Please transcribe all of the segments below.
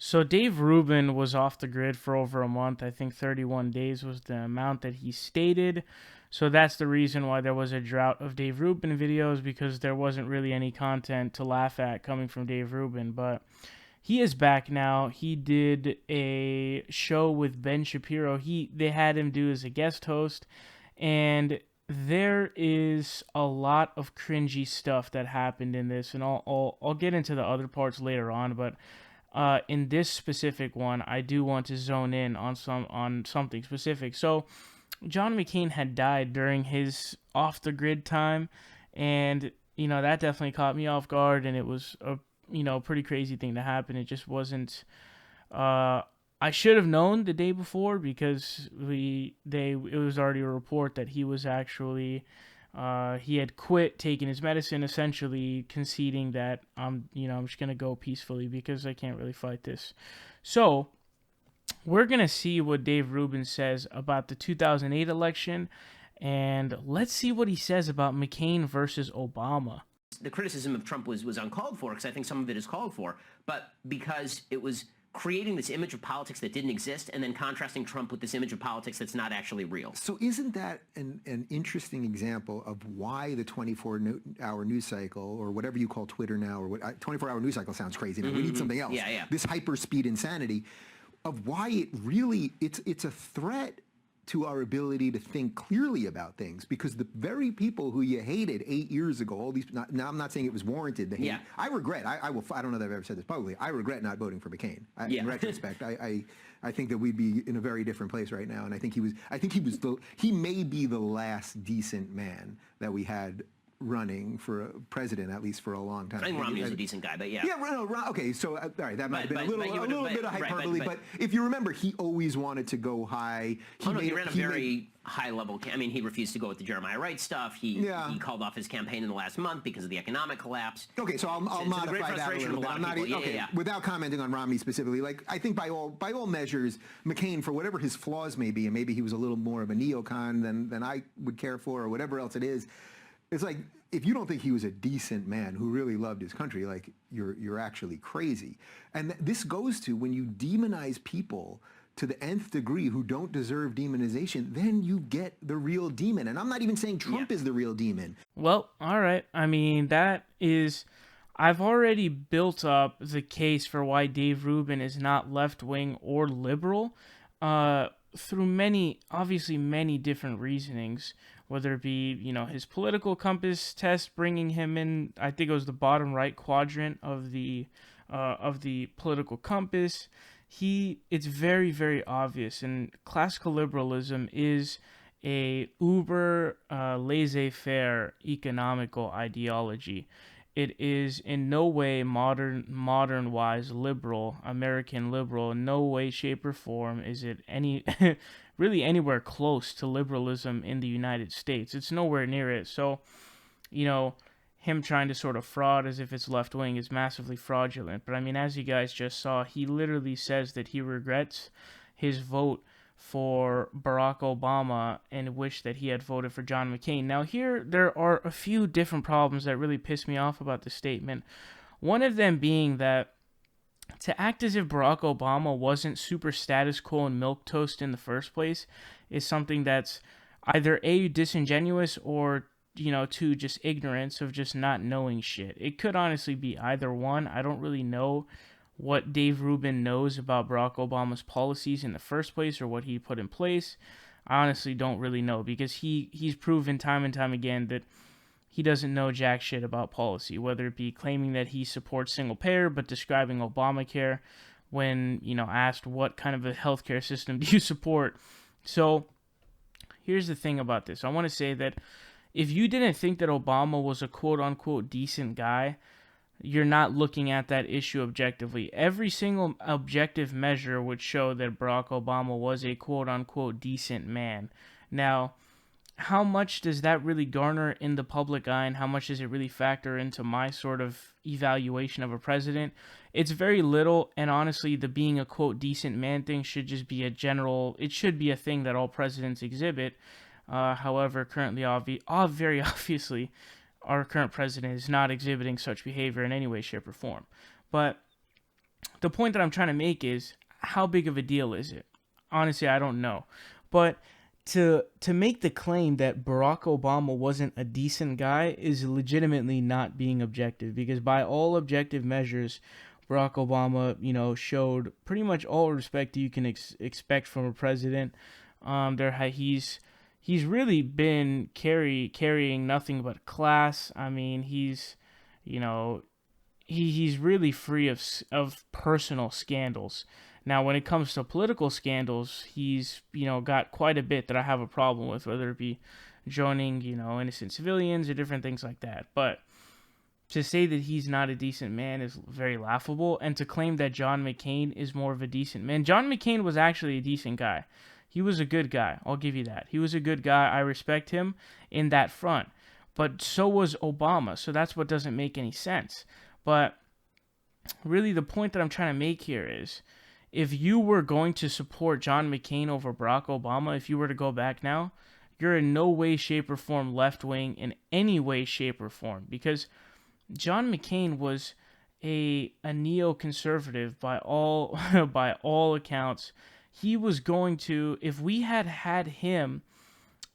So Dave Rubin was off the grid for over a month. I think 31 days was the amount that he stated. So that's the reason why there was a drought of Dave Rubin videos, because there wasn't really any content to laugh at coming from Dave Rubin. But he is back now. He did a show with Ben Shapiro. They had him do as a guest host, and there is a lot of cringy stuff that happened in this, and I'll get into the other parts later on, but in this specific one, I do want to zone in on something specific. So, John McCain had died during his off the grid time, and that definitely caught me off guard, and it was a pretty crazy thing to happen. It just wasn't. I should have known the day before, because it was already a report that he was actually he had quit taking his medicine, essentially conceding that I'm just gonna go peacefully because I can't really fight this. So we're gonna see what Dave Rubin says about the 2008 election, and let's see what he says about McCain versus Obama. The criticism of Trump was uncalled for, because I think some of it is called for, but because it was creating this image of politics that didn't exist and then contrasting Trump with this image of politics that's not actually real. So isn't that an interesting example of why the 24-hour news cycle, or whatever you call Twitter now, or 24-hour news cycle sounds crazy, man. We need something else. Yeah. This hyper-speed insanity of why it really, it's a threat to our ability to think clearly about things, because the very people who you hated 8 years ago, all these, now I'm not saying it was warranted, the hate. Yeah. I regret, I don't know that I've ever said this publicly, I regret not voting for McCain. In retrospect, I think that we'd be in a very different place right now, and I think he may be the last decent man that we had running for a president, at least for a long time. I think Romney was a decent guy, but yeah. Yeah, okay, so, all right, that might have been a little bit of hyperbole, but if you remember, he always wanted to go high. He ran a very high-level, he refused to go with the Jeremiah Wright stuff. He called off his campaign in the last month because of the economic collapse. Okay, so I'll modify that a little bit. I'm not, without commenting on Romney specifically, like, I think by all measures, McCain, for whatever his flaws may be, and maybe he was a little more of a neocon than I would care for, or whatever else it is, it's like, if you don't think he was a decent man who really loved his country, like, you're actually crazy. And this goes to, when you demonize people to the nth degree who don't deserve demonization, then you get the real demon. And I'm not even saying Trump is the real demon. Well, all right. I've already built up the case for why Dave Rubin is not left-wing or liberal, through many different reasonings, whether it be, his political compass test bringing him in, I think it was the bottom right quadrant of the political compass. It's very, very obvious, and classical liberalism is a uber laissez-faire economical ideology. It is in no way modern-wise liberal, American liberal. In no way, shape, or form is it really anywhere close to liberalism in the United States. It's nowhere near it. So, him trying to sort of fraud as if it's left-wing is massively fraudulent. But, as you guys just saw, he literally says that he regrets his vote for Barack Obama and wish that he had voted for John McCain. Now there are a few different problems that really piss me off about this statement. One of them being that to act as if Barack Obama wasn't super status quo and milquetoast in the first place is something that's either A, disingenuous, or two, just ignorance of just not knowing shit. It could honestly be either one. I don't really know what Dave Rubin knows about Barack Obama's policies in the first place, or what he put in place. I honestly don't really know, because he's proven time and time again that he doesn't know jack shit about policy, whether it be claiming that he supports single payer but describing Obamacare when, asked what kind of a healthcare system do you support. So here's the thing about this. I want to say that if you didn't think that Obama was a quote-unquote decent guy, you're not looking at that issue objectively. Every single objective measure would show that Barack Obama was a quote-unquote decent man. Now, how much does that really garner in the public eye, and how much does it really factor into my sort of evaluation of a president? It's very little, and honestly, the being a quote decent man thing should just be it should be a thing that all presidents exhibit. However, currently, very obviously, our current president is not exhibiting such behavior in any way, shape, or form. But the point that I'm trying to make is, how big of a deal is it? Honestly, I don't know. But to make the claim that Barack Obama wasn't a decent guy is legitimately not being objective, because by all objective measures, Barack Obama, showed pretty much all respect you can expect from a president. He's really been carrying nothing but class. I mean, he's really free of personal scandals. Now, when it comes to political scandals, he's got quite a bit that I have a problem with, whether it be joining innocent civilians or different things like that. But to say that he's not a decent man is very laughable, and to claim that John McCain is more of a decent man. John McCain was actually a decent guy. He was a good guy. I'll give you that. He was a good guy. I respect him in that front. But so was Obama. So that's what doesn't make any sense. But really, the point that I'm trying to make here is, if you were going to support John McCain over Barack Obama, if you were to go back now, you're in no way, shape, or form left-wing in any way, shape, or form. Because John McCain was a neoconservative by all by all accounts. He was going to, if we had him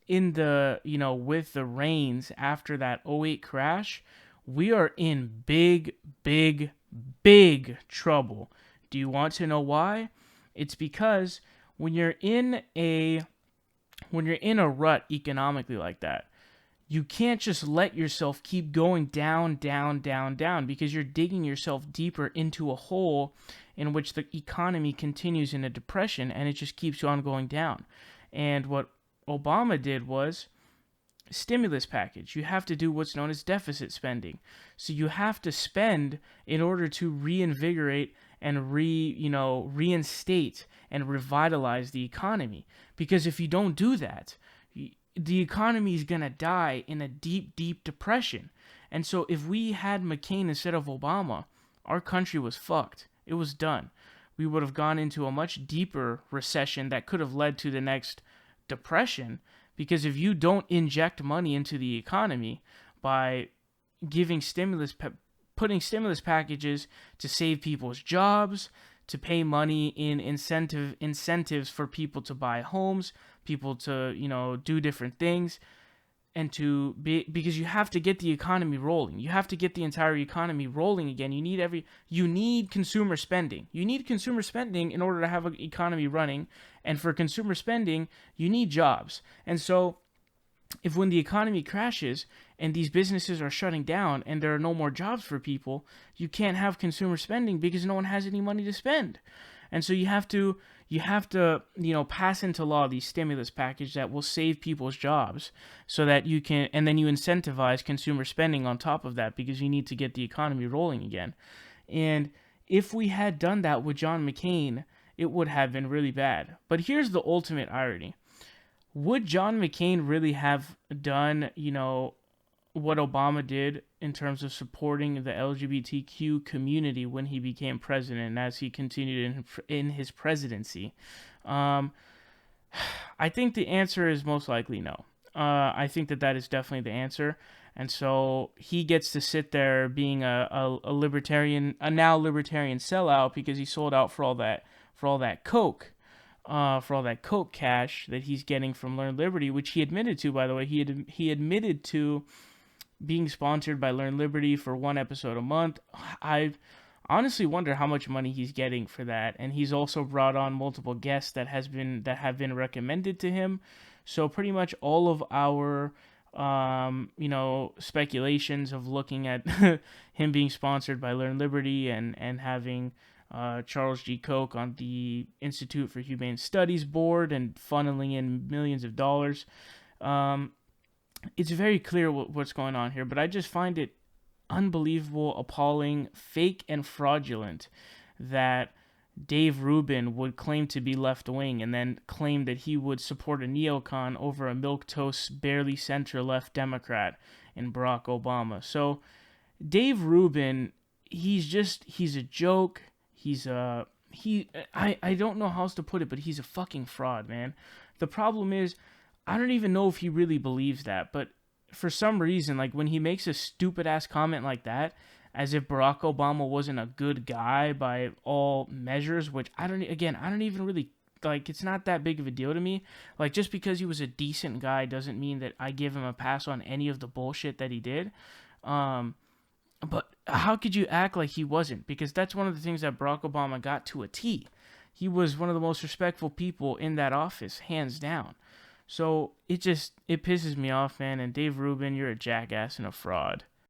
in the, with the reins after that '08 crash, we are in big, big, big trouble. Do you want to know why? It's because when you're in a rut economically like that, you can't just let yourself keep going down, down, down, down, because you're digging yourself deeper into a hole in which the economy continues in a depression, and it just keeps on going down. And what Obama did was stimulus package. You have to do what's known as deficit spending. So you have to spend in order to reinvigorate and reinstate and revitalize the economy. Because if you don't do that, the economy is going to die in a deep, deep depression. And so if we had McCain instead of Obama, our country was fucked. It was done. We would have gone into a much deeper recession that could have led to the next depression. Because if you don't inject money into the economy by giving putting stimulus packages to save people's jobs, to pay money in incentives for people to buy homes, people to, do different things, and because you have to get the economy rolling. You have to get the entire economy rolling again. You need consumer spending. You need consumer spending in order to have an economy running, and for consumer spending, you need jobs. And so if when the economy crashes and these businesses are shutting down and there are no more jobs for people, you can't have consumer spending because no one has any money to spend. And so you have to pass into law these stimulus packages that will save people's jobs, so that you can, and then you incentivize consumer spending on top of that, because you need to get the economy rolling again. And if we had done that with John McCain, it would have been really bad. But here's the ultimate irony. Would John McCain really have done, what Obama did in terms of supporting the LGBTQ community when he became president and as he continued in his presidency? I think the answer is most likely no. I think that is definitely the answer. And so he gets to sit there being a libertarian, a now libertarian sellout, because he sold out for all that coke. For all that coke cash that he's getting from Learn Liberty, which he admitted to, by the way. He admitted to being sponsored by Learn Liberty for one episode a month. I honestly wonder how much money he's getting for that. And he's also brought on multiple guests that have been recommended to him. So pretty much all of our speculations of looking at him being sponsored by Learn Liberty and having Charles G. Koch on the Institute for Humane Studies board and funneling in millions of dollars. It's very clear what's going on here, but I just find it unbelievable, appalling, fake, and fraudulent that Dave Rubin would claim to be left-wing and then claim that he would support a neocon over a milquetoast, barely center-left Democrat in Barack Obama. So Dave Rubin, he's a joke. I don't know how else to put it, but he's a fucking fraud, man. The problem is, I don't even know if he really believes that, but for some reason, like when he makes a stupid ass comment like that, as if Barack Obama wasn't a good guy by all measures, which I don't even really like. It's not that big of a deal to me. Like, just because he was a decent guy doesn't mean that I give him a pass on any of the bullshit that he did. But how could you act like he wasn't? Because that's one of the things that Barack Obama got to a T. He was one of the most respectful people in that office, hands down. So it pisses me off, man. And Dave Rubin, you're a jackass and a fraud.